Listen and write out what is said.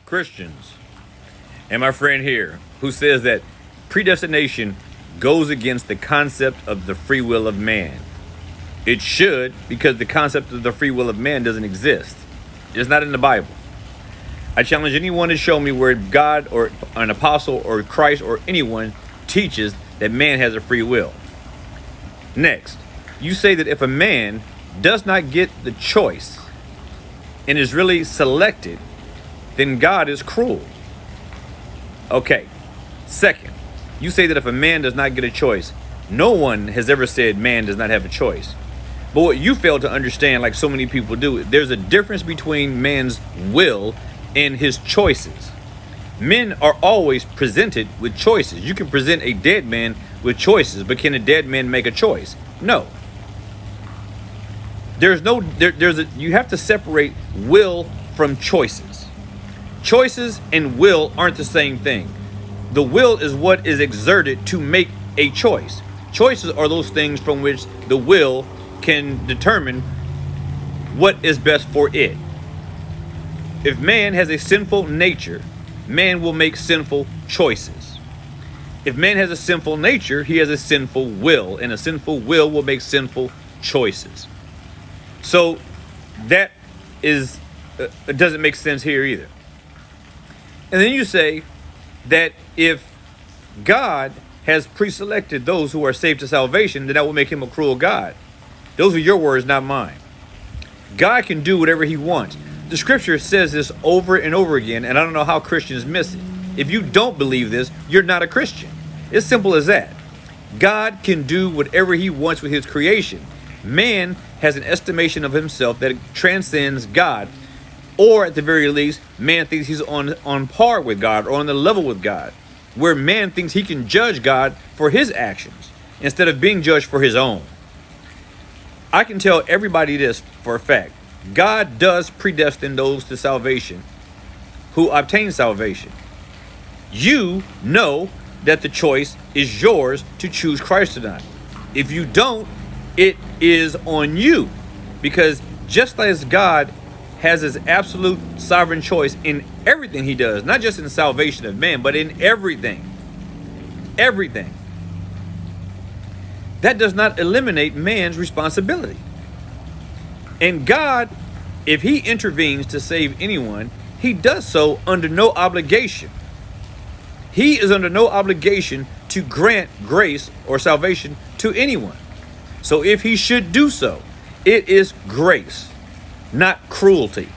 Christians, and my friend here who says that predestination goes against the concept of the free will of man. It should, because the concept of the free will of man doesn't exist. It's not in the Bible. I challenge anyone to show me where God or an apostle or Christ or anyone teaches that man has a free will. Next, you say that if a man does not get the choice and is really selected, then God is cruel. Okay. Second, you say that if a man does not get a choice, no one has ever said man does not have a choice. But what you fail to understand, like so many people do, there's a difference between man's will and his choices. Men are always presented with choices. You can present a dead man with choices, but can a dead man make a choice? No. You have to separate will from choices. Choices and will aren't the same thing. The will is what is exerted to make a choice. Choices are those things from which the will can determine what is best for it. If man has a sinful nature, man will make sinful choices. If man has a sinful nature, he has a sinful will, and a sinful will make sinful choices. So that is it doesn't make sense here either. And then you say that if God has pre-selected those who are saved to salvation, then that will make him a cruel God. Those are your words, not mine. God can do whatever he wants. The scripture says this over and over again, and I don't know how Christians miss it. If you don't believe this, you're not a Christian. It's simple as that. God can do whatever he wants with his creation. Man has an estimation of himself that transcends God, or at the very least, man thinks he's on par with God or on the level with God, where man thinks he can judge God for his actions instead of being judged for his own. I can tell everybody this for a fact. God does predestine those to salvation who obtain salvation. You know that the choice is yours to choose Christ or not. If you don't, it is on you, because just as God has his absolute sovereign choice in everything he does, not just in salvation of man, but in everything. Everything. That does not eliminate man's responsibility. And God, if he intervenes to save anyone, he does so under no obligation. He is under no obligation to grant grace or salvation to anyone. So if he should do so, it is grace, not cruelty.